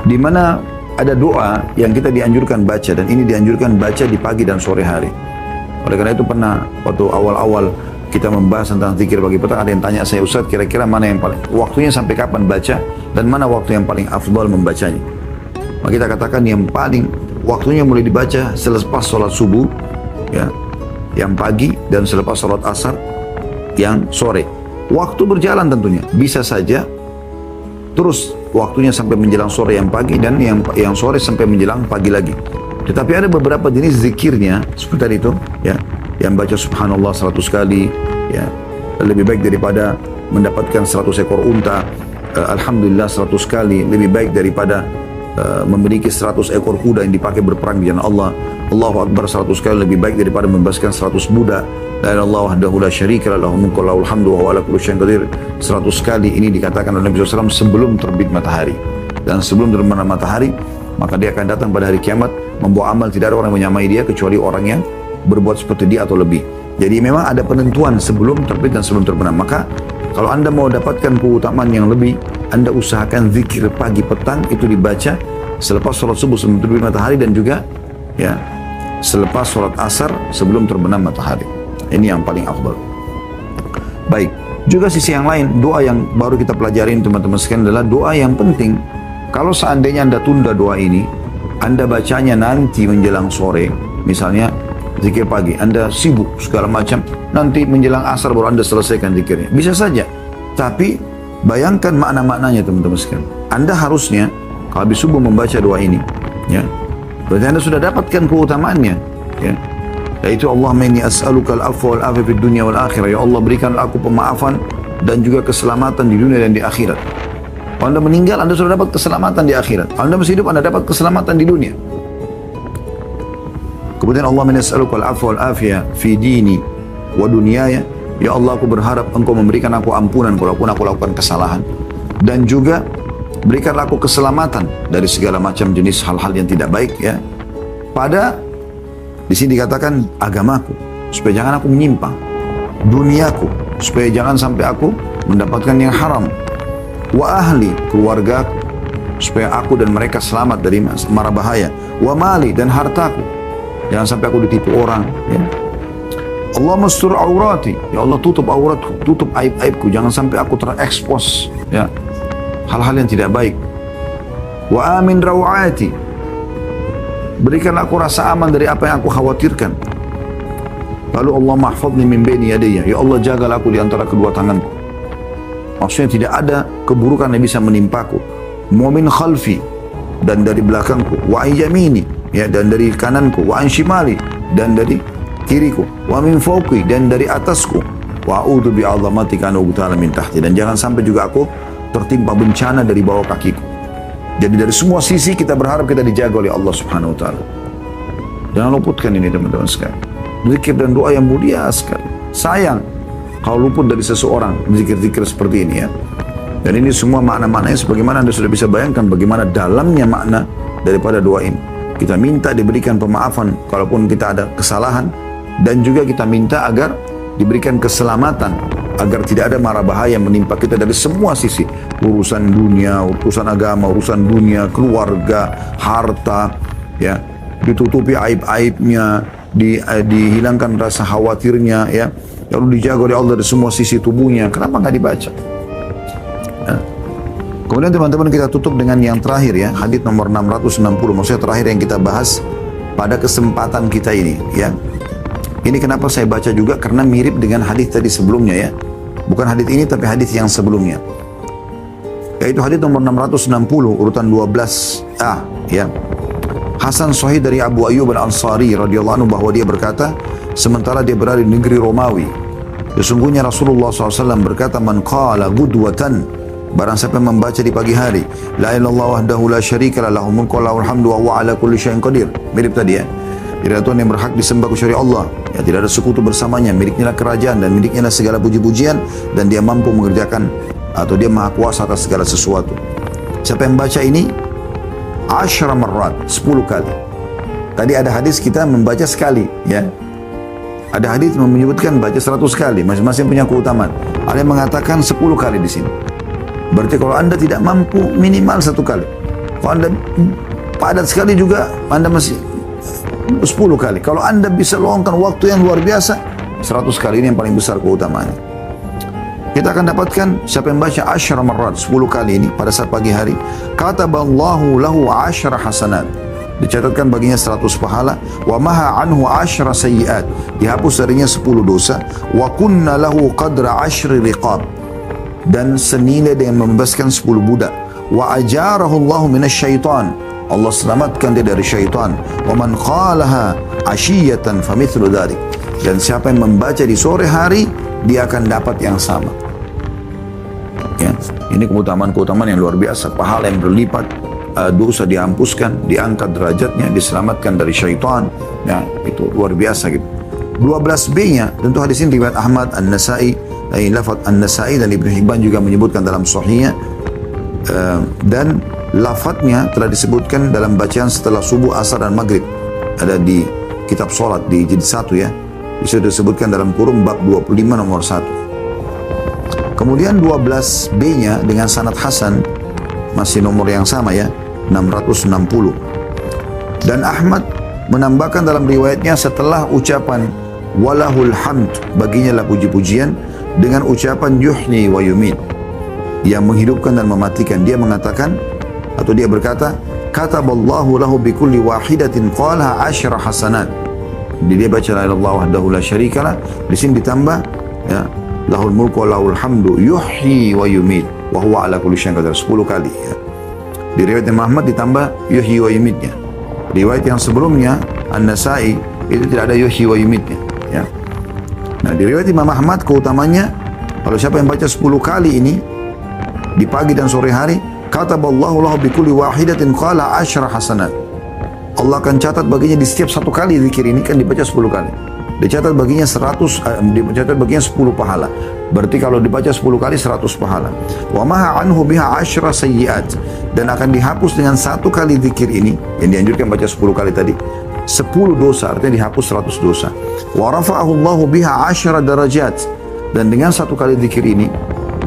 di mana ada doa yang kita dianjurkan baca, dan ini dianjurkan baca di pagi dan sore hari. Oleh karena itu pernah waktu awal-awal kita membahas tentang zikir pagi petang, ada yang tanya saya, Ustaz, kira-kira mana yang paling waktunya sampai kapan baca, dan mana waktu yang paling afdal membacanya? Maka kita katakan yang paling waktunya mulai dibaca selepas sholat subuh, ya, yang pagi, dan selepas sholat asar yang sore. Waktu berjalan tentunya, bisa saja terus waktunya sampai menjelang sore yang pagi, dan yang sore sampai menjelang pagi lagi. Tetapi ada beberapa jenis zikirnya seperti tadi itu, ya, yang baca subhanallah 100 kali, ya, lebih baik daripada mendapatkan 100 ekor unta. Alhamdulillah 100 kali lebih baik daripada memiliki 100 ekor kuda yang dipakai berperang di jalan Allah. Allahu Akbar 100 kali lebih baik daripada membebaskan 100 budak. La ilaha illallah wahdahu la syarika lahu, lahul mulku wa lahul hamdu wa huwa ala kulli syai'in qadir. 100 kali ini dikatakan oleh Nabi SAW sebelum terbit matahari. Dan sebelum terbenam matahari, maka dia akan datang pada hari kiamat membawa amal, tidak ada orang yang menyamai dia kecuali orang yang berbuat seperti dia atau lebih. Jadi memang ada penentuan sebelum terbit dan sebelum terbenam. Maka kalau Anda mau dapatkan keutamaan yang lebih, Anda usahakan zikir pagi petang itu dibaca selepas sholat subuh sebelum terbit matahari, dan juga, ya, selepas sholat asar sebelum terbenam matahari. Ini yang paling afdal. Baik, juga sisi yang lain, doa yang baru kita pelajarin teman-teman sekalian adalah doa yang penting. Kalau seandainya Anda tunda doa ini, Anda bacanya nanti menjelang sore, misalnya zikir pagi, Anda sibuk segala macam, nanti menjelang asar baru Anda selesaikan zikirnya. Bisa saja, tapi bayangkan makna-maknanya teman-teman sekalian. Anda harusnya kalau habis subuh membaca doa ini, ya, berarti Anda sudah dapatkan keutamaannya, ya. Yaitu Allahumma inni as'aluka al-afwa wal afiyah fid dunya wal akhirah. Ya Allah, berikan aku pemaafan dan juga keselamatan di dunia dan di akhirat. Kalau Anda meninggal, Anda sudah dapat keselamatan di akhirat. Kalau Anda masih hidup, Anda dapat keselamatan di dunia. Kemudian Allah menas'aluka al-afwa wal afiyah fi dini wa dunyaya. Ya Allah, aku berharap Engkau memberikan aku ampunan kalau aku lakukan kesalahan, dan juga berikanlah aku keselamatan dari segala macam jenis hal-hal yang tidak baik, ya. Pada di sini dikatakan agamaku, supaya jangan aku menyimpang. Duniaku, supaya jangan sampai aku mendapatkan yang haram. Wa ahli, keluargaku, supaya aku dan mereka selamat dari mara bahaya. Wa mali, dan hartaku, jangan sampai aku ditipu orang, ya. Allahumma astur aurati, ya Allah tutup auratku, tutup aib-aibku, jangan sampai aku terekspos, ya, hal-hal yang tidak baik. Wa amin rawati, berikan aku rasa aman dari apa yang aku khawatirkan. Lalu Allah mahfadni min baini yadayya, ya Allah jagalah aku di antara kedua tanganku. Maksudnya tidak ada keburukan yang bisa menimpaku. Wa min khalfi, dan dari belakangku. Wa an yamini, ya, dan dari kananku. Wa an shimali, dan dari kiriku. Wa min fawqi, dan dari atasku. Wa a'udzu bi'azamatika an ughtala min tahti, dan jangan sampai juga aku tertimpa bencana dari bawah kakiku. Jadi dari semua sisi kita berharap kita dijaga oleh Allah Subhanahu wa taala. Jangan luputkan ini teman-teman sekalian. zikir dan doa yang mulia sekali. Sayang kalau luput dari seseorang zikir-zikir seperti ini ya. Dan ini semua makna-maknanya sebagaimana Anda sudah bisa bayangkan bagaimana dalamnya makna daripada doa ini. Kita minta diberikan pemaafan kalaupun kita ada kesalahan, dan juga kita minta agar diberikan keselamatan, agar tidak ada mara bahaya menimpa kita dari semua sisi. Urusan dunia, urusan agama, urusan dunia, keluarga, harta, ya, ditutupi aib-aibnya, dihilangkan rasa khawatirnya, ya, lalu dijaga oleh Allah dari semua sisi tubuhnya. Kenapa nggak dibaca? Ya. Kemudian teman-teman kita tutup dengan yang terakhir ya, hadits nomor 660, maksudnya terakhir yang kita bahas pada kesempatan kita ini ya. Ini kenapa saya baca juga karena mirip dengan hadis tadi sebelumnya ya. Bukan hadis ini tapi hadis yang sebelumnya. Yaitu hadis nomor 660 urutan 12A ya. Hasan Sahih dari Abu Ayyub Al-Ansari radhiyallahu anhu bahwa dia berkata, sementara dia berada di negeri Romawi, sesungguhnya Rasulullah SAW berkata, man qala gudwatan, barang siapa yang membaca di pagi hari, la ilaha illallah wahdahu la syarika lah, lahul mulku wa lahul hamdu wa huwa ala kulli syai'in qadir. Mirip tadi ya. Tidak ada Tuhan yang berhak disembah kecuali Allah. Ya, tidak ada sekutu bersamanya. Miliknya lah kerajaan dan miliknya lah segala puji-pujian, dan dia mampu mengerjakan atau dia maha kuasa atas segala sesuatu. Siapa yang baca ini 10 marrat, 10 kali. Tadi ada hadis kita membaca sekali ya. Ada hadis menyebutkan baca 100 kali, masing-masing punya keutamaan. Ada yang mengatakan 10 kali di sini. Berarti kalau Anda tidak mampu minimal 1 kali. Kalau Anda padat sekali juga Anda masih 10 kali. Kalau Anda bisa luangkan waktu yang luar biasa, 100 kali ini yang paling besar keutamaannya. Kita akan dapatkan siapa yang baca 10 marrat, 10 kali ini pada saat pagi hari, kataballahu lahu 10 hasanat. Dicatatkan baginya 100 pahala, wa maha anhu 10 sayyiat. Dihapus darinya 10 dosa, wa kunna lahu qadra 10 riqab. Dan senilai dengan membebaskan 10 budak. Wa ajarahu Allahu minasyaitan. Allah selamatkan dia dari syaitan. Wa man qalaha ashiyatan famithlu dzalik. Dan siapa yang membaca di sore hari, dia akan dapat yang sama. Ya, ini keutamaan-keutamaan yang luar biasa, pahala yang berlipat, dosa dihapuskan, diangkat derajatnya, diselamatkan dari syaitan. Ya, itu luar biasa gitu. 12B-nya tentu hadis ini riwayat Ahmad, An-Nasa'i, lafaz An-Nasa'i dan Ibnu Hibban juga menyebutkan dalam sahihnya, dan lafadznya telah disebutkan dalam bacaan setelah subuh, asar dan maghrib. Ada di kitab salat di jilid 1 ya. Bisa disebutkan dalam kurung bab 25 nomor 1. Kemudian 12B-nya dengan sanad hasan masih nomor yang sama ya, 660. Dan Ahmad menambahkan dalam riwayatnya setelah ucapan walahul hamd, baginya lah puji-pujian, dengan ucapan yuhyi wa yumit, yang menghidupkan dan mematikan, dia mengatakan atau dia berkata, kataballahu lahu bikulli wahidatin qalha 10 hasanat. Dia baca la ilaha illallah wahdahu la syarikalah, di sini ditambah ya, lahul mulku wa lahul hamdu yuhyi wa yumit wa huwa ala kulli syai'in qadir, 10 kali ya. Di riwayat Imam Ahmad ditambah yuhyi wa yumitnya. Riwayat yang sebelumnya An-Nasa'i itu tidak ada yuhyi wa yumitnya ya. Nah, di riwayat Imam Ahmad keutamanya, kalau siapa yang baca 10 kali ini di pagi dan sore hari, kataballahu lahu bikulli wahidatin qala 10 hasanat. Allah akan catat baginya di setiap 1 kali zikir ini kan dibaca 10 kali. Dicatat baginya 10 pahala. Berarti kalau dibaca 10 kali 100 pahala. Wa maha anhu biha 10 sayyiat, dan akan dihapus dengan 1 kali zikir ini yang dianjurkan baca 10 kali tadi, 10 dosa, artinya dihapus 100 dosa. Wa rafa'ahu Allahu biha 10 darajat, dan dengan 1 kali zikir ini,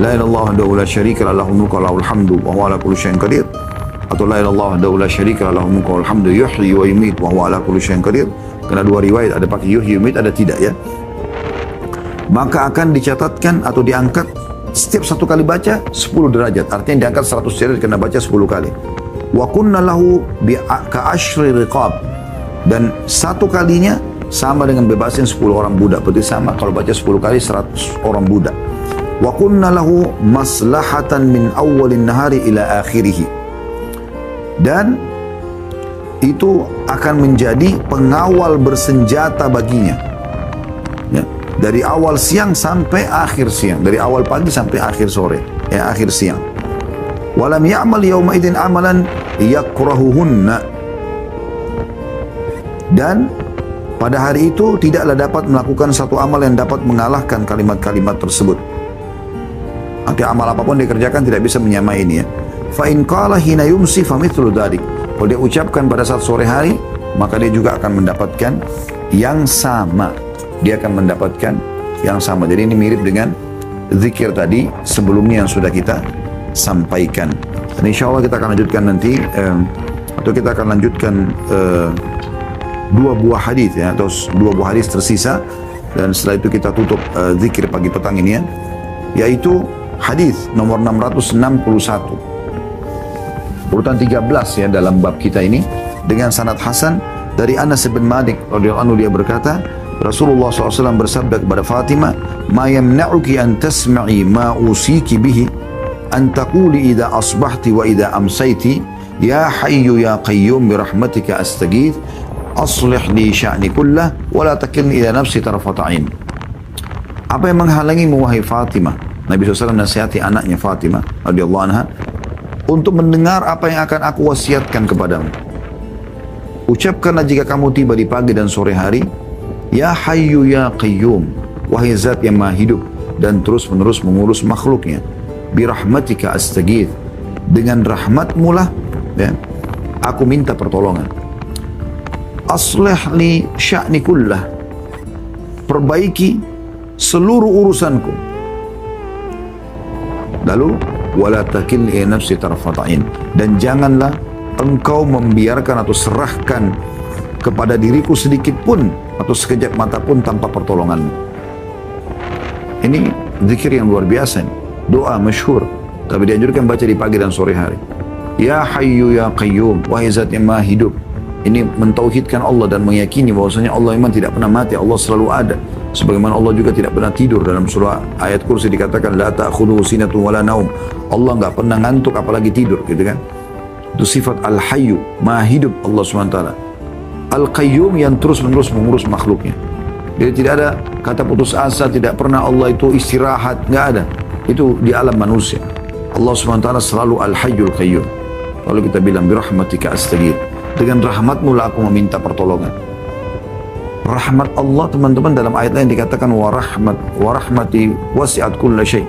la ilaha illallah wahdahu la syarika lah, lahul mulku wa lahul hamdu wa huwa ala kulli syai'in qadir, atau la ilaha illallah wahdahu la syarika lah, lahul mulku wa lahul hamdu yuhyi wa yumiit wa huwa ala kulli syai'in qadir. Karena 2 riwayat, ada pakai yuhyi yumiit, ada tidak ya. Maka akan dicatatkan atau diangkat setiap 1 kali baca 10 derajat, artinya diangkat 100 derajat karena baca 10 kali. Wa kunna lahu ka 10 riqab, dan 1 kalinya sama dengan bebasin 10 orang budak. Berarti sama kalau baca 10 kali 100 orang budak. Wa kunna lahu maslahatan min awwalin nahari ila akhirih, dan itu akan menjadi pengawal bersenjata baginya ya, dari awal siang sampai akhir siang, dari awal pagi sampai akhir sore ya, akhir siang. Walam ya'mal yawma idzin amalan yakrahuhunna, dan Pada hari itu tidaklah dapat melakukan satu amal yang dapat mengalahkan kalimat-kalimat tersebut. Artinya amal apapun dia kerjakan tidak bisa menyamai ini ya. Fa in qala hina yumsi famithlu dzalik. Kalau dia ucapkan pada saat sore hari, maka dia juga akan mendapatkan yang sama. Dia akan mendapatkan yang sama. Jadi ini mirip dengan zikir tadi sebelumnya yang sudah kita sampaikan. Dan insya Allah kita akan lanjutkan nanti atau kita akan lanjutkan dua buah hadis ya, atau dua buah hadis tersisa, dan setelah itu kita tutup zikir pagi petang ini ya, yaitu hadis nomor 661 urutan 13 ya dalam bab kita ini, dengan sanad hasan dari Anas bin Malik radhiyallahu anhu. Dia berkata, Rasulullah SAW bersabda kepada Fatimah, ma yamna'uki an tasma'i ma usiki bihi an taquli idha asbahti wa idha amsayti ya hayyu ya qayyum birahmatika astaghith aslih li sya'ni kullah wa la takilni ila nafsi tarfata'in. Apa yang menghalangimu wahai Fatimah? Nabi SAW nasihati anaknya Fatimah radhiyallahu anha untuk mendengar apa yang akan aku wasiatkan kepadamu. Ucapkanlah jika kamu tiba di pagi dan sore hari, ya hayyu ya qayyum, wahai zat yang maha hidup dan terus menerus mengurus makhluknya, birahmatika astaghith, dengan rahmatmu lah ya, aku minta pertolongan. Aslih li sya'ni kullah, perbaiki seluruh urusanku. Lalu wala takilni ila nafsi tarfata'in, dan janganlah engkau membiarkan atau serahkan kepada diriku sedikit pun atau sekejap mata pun tanpa pertolonganmu. Ini zikir yang luar biasa, doa masyhur, tapi dianjurkan baca di pagi dan sore hari. Ya hayyu ya qayyum, wahai zat yang maha hidup. Ini mentauhidkan Allah dan meyakini bahwasanya Allah memang tidak pernah mati, Allah selalu ada. Sebagaimana Allah juga tidak pernah tidur. Dalam surah ayat kursi dikatakan la ta'khudhuhu sinatun wala naum. Allah enggak pernah ngantuk apalagi tidur, gitu kan. Itu sifat al-hayyu, maha hidup Allah SWT. Al-qayyum yang terus-menerus mengurus makhluknya. Jadi tidak ada kata putus asa, tidak pernah Allah itu istirahat, enggak ada. Itu di alam manusia. Allah SWT selalu al-hayyul qayyum. Lalu kita bilang birahmatika astaghith, dengan rahmatmu lah aku meminta pertolongan. Rahmat Allah teman-teman dalam ayat lain dikatakan warahmati wasi'at kulla syai'.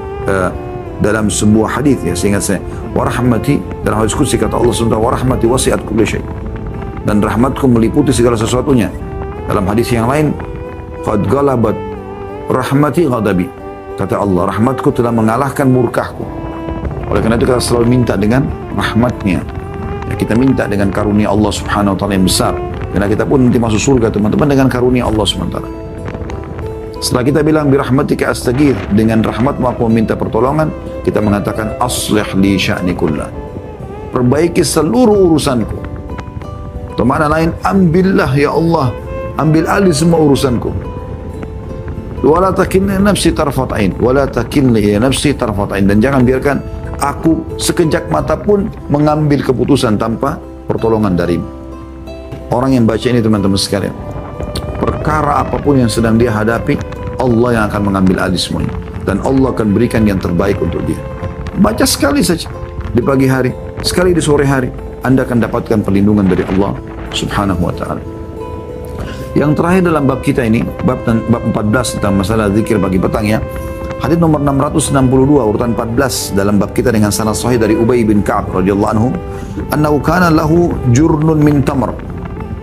Dalam sebuah hadis ya, seingat saya, warahmati, dalam hadis qudsi kata Allah SWT, warahmati wasi'at kulla syai', dan rahmatku meliputi segala sesuatunya. Dalam hadis yang lain, qad ghalabat rahmati ghadabi, kata Allah, rahmatku telah mengalahkan murkahku. Oleh karena itu kita selalu minta dengan rahmatnya. Kita minta dengan karunia Allah Subhanahu wa taala yang besar. Karena kita pun nanti masuk surga teman-teman dengan karunia Allah Subhanahu wa taala. Setelah kita bilang birahmatika astaghith, dengan rahmatmu aku meminta pertolongan, kita mengatakan aslih li sya'ni kullah, perbaiki seluruh urusanku. Atau makna lain, ambillah ya Allah, ambil alih semua urusanku. Wala takilni nafsi tarfata'in, wala takilni nafsi tarfata'in, dan jangan biarkan aku sekejap mata pun mengambil keputusan tanpa pertolongan darimu. Orang yang baca ini teman-teman sekalian, perkara apapun yang sedang dia hadapi, Allah yang akan mengambil alih semuanya, dan Allah akan berikan yang terbaik untuk dia. Baca sekali saja di pagi hari, sekali di sore hari, Anda akan dapatkan perlindungan dari Allah Subhanahu wa ta'ala. Yang terakhir dalam bab kita ini, bab 14 tentang masalah zikir pagi petang ya. Hadis nomor 662 urutan 14 dalam bab kita dengan sanad sahih dari Ubay bin Ka'ab radhiyallahu anhu, annahu kana lahu jurnun min tamr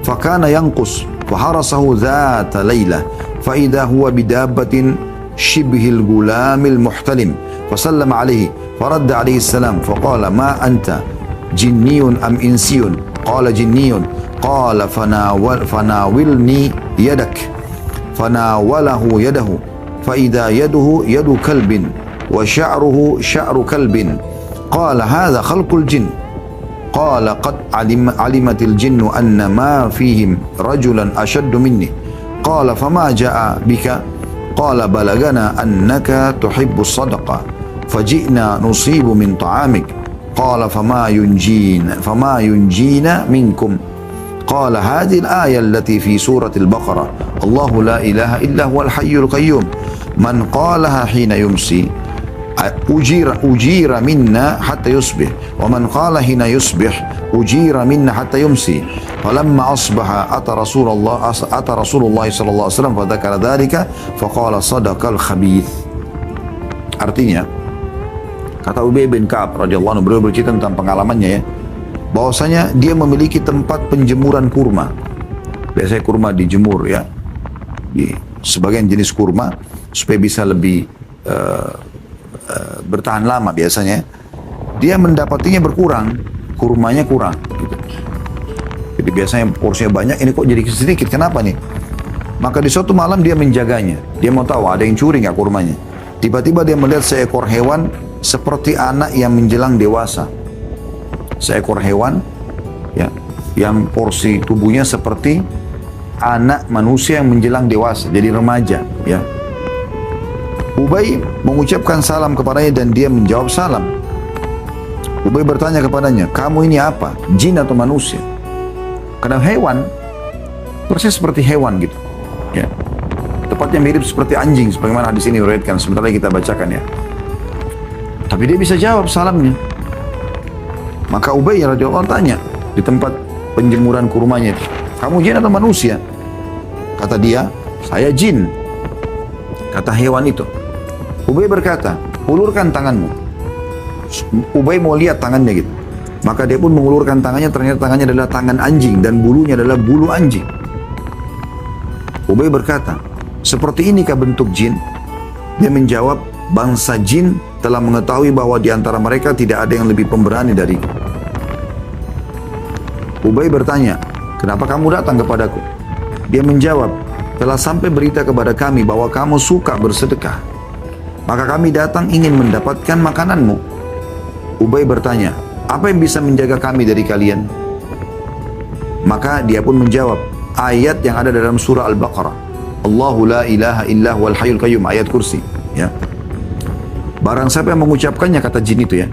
fa kana yanqus fa harasahu dhata laylah fa idha huwa bidabbatin shibhil gulamil muhtalim fa sallama alayhi fa radda alayhi salam fa qala ma anta jinniyun am insiyun qala jinniyun qala fanawilni yadak fanawalahu yadahu فإذا يده يد كلب وشعره شعر كلب قال هذا خلق الجن قال قد علمت الجن أن ما فيهم رجلا أشد مني قال فما جاء بك قال بلغنا أنك تحب الصدقة فجئنا نصيب من طعامك قال فما ينجينا منكم قال هذه الآية التي في سورة البقرة الله لا إله إلا هو الحي القيوم من قالها حين يمسي ujira minna hatta yusbih wa man qala hina yusbih ujira minna hatta yumsi falamma asbaha ata Rasulullah sallallahu alaihi wasallam fa dzakara dzalika fa qala sadaqal khabith. Artinya kata Ubay bin Ka'ab radhiyallahu anhu, beliau bercerita tentang pengalamannya ya, bahwasanya dia memiliki tempat penjemuran kurma. Biasanya kurma dijemur ya, di sebagian jenis kurma supaya bisa lebih bertahan lama biasanya. Dia mendapatinya berkurang, kurmanya kurang gitu. Jadi biasanya porsinya banyak, ini kok jadi sedikit, kenapa nih? Maka di suatu malam dia menjaganya, dia mau tahu ada yang curi nggak kurmanya. Tiba-tiba dia melihat seekor hewan seperti anak yang menjelang dewasa. Seekor hewan ya, yang porsi tubuhnya seperti anak manusia yang menjelang dewasa, jadi remaja ya. Ubay mengucapkan salam kepadanya dan dia menjawab salam. Ubay bertanya kepadanya, kamu ini apa? Jin atau manusia? Karena hewan, persis seperti hewan gitu. Ya. Tepatnya mirip seperti anjing, sebagaimana di sini diriwayatkan. Sebentar lagi kita bacakan ya. Tapi dia bisa jawab salamnya. Maka Ubay radhiyallahu anhu tanya di tempat penjemuran kurmanya itu, kamu jin atau manusia? Kata dia, saya jin. Kata hewan itu. Ubay berkata, ulurkan tanganmu. Ubay mau lihat tangannya gitu. Maka dia pun mengulurkan tangannya, ternyata tangannya adalah tangan anjing dan bulunya adalah bulu anjing. Ubay berkata, seperti inikah bentuk jin? Dia menjawab, bangsa jin telah mengetahui bahwa di antara mereka tidak ada yang lebih pemberani dariku. Ubay bertanya, kenapa kamu datang kepadaku? Dia menjawab, telah sampai berita kepada kami bahwa kamu suka bersedekah. Maka kami datang ingin mendapatkan makananmu. Ubay bertanya, apa yang bisa menjaga kami dari kalian? Maka dia pun menjawab, ayat yang ada dalam surah Al-Baqarah. Allahu la ilaha illa huwal hayyul qayyum, ayat kursi. Ya. Barang siapa yang mengucapkannya, kata jin itu ya,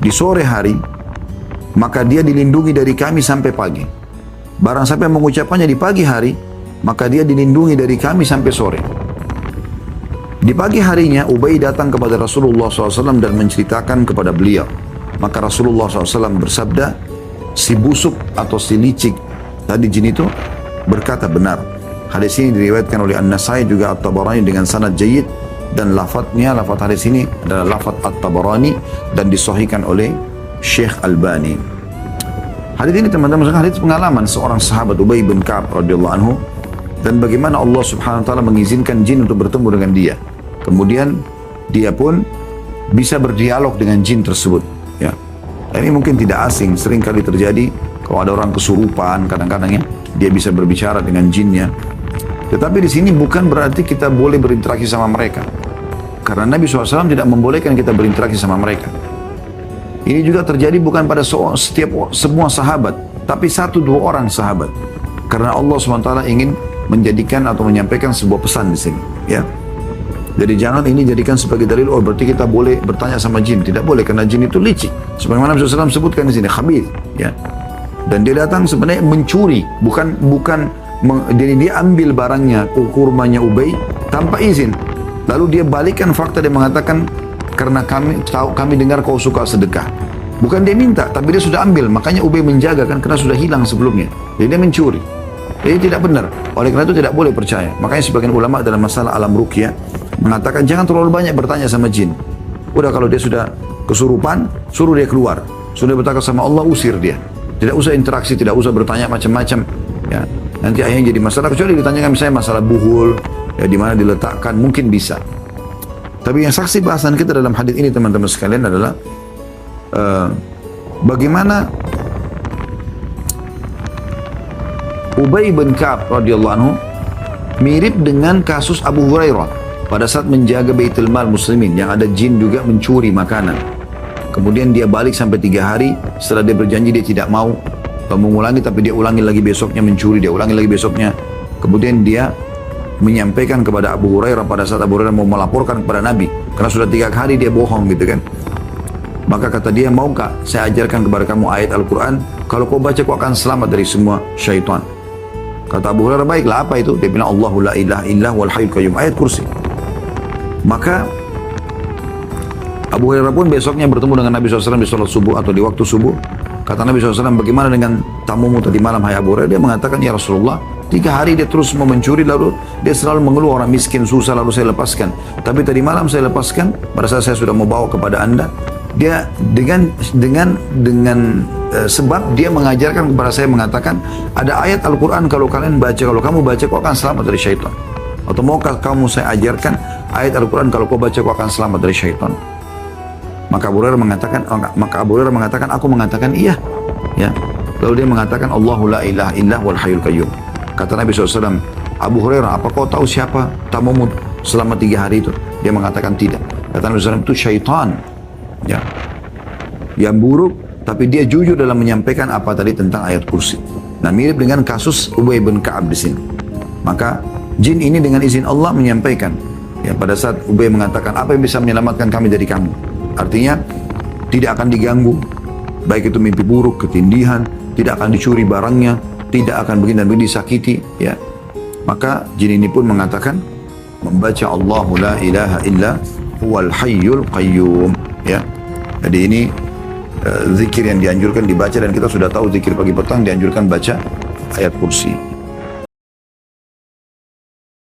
di sore hari, maka dia dilindungi dari kami sampai pagi. Barang siapa yang mengucapkannya di pagi hari, maka dia dilindungi dari kami sampai sore. Di pagi harinya, Ubay datang kepada Rasulullah SAW dan menceritakan kepada beliau. Maka Rasulullah SAW bersabda, si busuk atau si licik tadi jin itu berkata benar. Hadis ini diriwayatkan oleh An-Nasai juga At-Tabarani dengan sanad jayyid, dan lafaz hadis ini adalah lafaz At-Tabarani dan disahihkan oleh Syekh Albani. Hadis ini teman-teman, hadis pengalaman seorang sahabat Ubay bin Ka'ab radhiyallahu anhu, dan bagaimana Allah Subhanahu wa taala mengizinkan jin untuk bertemu dengan dia. Kemudian dia pun bisa berdialog dengan jin tersebut. Ya. Ini mungkin tidak asing, sering kali terjadi kalau ada orang kesurupan, kadang-kadang ya dia bisa berbicara dengan jinnya. Tetapi di sini bukan berarti kita boleh berinteraksi sama mereka, karena Nabi SAW tidak membolehkan kita berinteraksi sama mereka. Ini juga terjadi bukan pada semua sahabat, tapi 1-2 orang sahabat. Karena Allah SWT ingin menjadikan atau menyampaikan sebuah pesan di sini. Ya. Jadi jangan ini jadikan sebagai dalil, oh berarti kita boleh bertanya sama jin. Tidak boleh, karena jin itu licik. Sebagaimana Nabi SAW sebutkan di sini, khabith. Ya. Dan dia datang sebenarnya mencuri, jadi dia ambil barangnya, kurmanya Ubay tanpa izin. Lalu dia balikkan fakta, dia mengatakan, karena kami dengar kau suka sedekah. Bukan dia minta, tapi dia sudah ambil. Makanya Ubay menjaga kan, karena sudah hilang sebelumnya. Jadi dia mencuri. Jadi tidak benar. Oleh karena itu tidak boleh percaya. Makanya sebagian ulama dalam masalah alam ruqyah mengatakan jangan terlalu banyak bertanya sama jin. Udah kalau dia sudah kesurupan, suruh dia keluar. Sudah bertakwa sama Allah, usir dia. Tidak usah interaksi, tidak usah bertanya macam-macam. Ya, nanti akhirnya jadi masalah. Kecuali ditanyakan misalnya masalah buhul, ya di mana diletakkan, mungkin bisa. Tapi yang saksi bahasan kita dalam hadis ini teman-teman sekalian adalah bagaimana Ubay bin Ka'ab radhiyallahu anhu mirip dengan kasus Abu Hurairah pada saat menjaga Baitul Mal Muslimin, yang ada jin juga mencuri makanan. Kemudian dia balik sampai 3 hari setelah dia berjanji dia tidak mau mengulangi, tapi dia ulangi lagi besoknya mencuri, dia ulangi lagi besoknya. Kemudian dia menyampaikan kepada Abu Hurairah pada saat Abu Hurairah mau melaporkan kepada Nabi, karena sudah 3 hari dia bohong gitu kan. Maka kata dia, maukah saya ajarkan kepada kamu ayat Al-Quran, kalau kau baca kau akan selamat dari semua syaitan. Kata Abu Hurairah, baiklah, apa itu? Dia bilang, Allahu la ilaha illa huwal hayyul qayyum, ayat kursi. Maka Abu Hurairah pun besoknya bertemu dengan Nabi SAW di sholat subuh atau di waktu subuh. Kata Nabi SAW, bagaimana dengan tamumu tadi malam, hai Abu Hurairah? Dia mengatakan, ya Rasulullah, 3 hari dia terus mau mencuri, lalu dia selalu mengeluh orang miskin, susah, lalu saya lepaskan. Tapi tadi malam saya lepaskan, pada saat saya sudah mau bawa kepada anda, dia dengan sebab dia mengajarkan kepada saya, mengatakan, ada ayat Al-Quran kalau kalian baca, kalau kamu baca kau akan selamat dari syaitan. Atau maukah kamu saya ajarkan ayat Al-Quran kalau kau baca kau akan selamat dari syaitan? Maka Abu Hurairah mengatakan, aku mengatakan iya. Ya. Lalu dia mengatakan, Allahu la ilaha illa wal hayyul qayyum. Kata Nabi SAW, Abu Hurairah, apa kau tahu siapa tamumu selama 3 hari itu? Dia mengatakan tidak. Kata Nabi SAW, itu syaitan. Ya. Yang buruk, tapi dia jujur dalam menyampaikan apa tadi tentang ayat kursi. Nah, mirip dengan kasus Ubay bin Ka'ab di sini. Maka jin ini dengan izin Allah menyampaikan, ya, pada saat Ubay mengatakan, apa yang bisa menyelamatkan kami dari kamu? Artinya tidak akan diganggu, baik itu mimpi buruk, ketindihan, tidak akan dicuri barangnya, tidak akan begini dan begini disakiti, ya. Maka jin ini pun mengatakan, membaca Allahu la ilaha illa huwal hayyul qayyum, ya. Jadi ini zikir yang dianjurkan dibaca, dan kita sudah tahu zikir pagi petang dianjurkan baca ayat kursi.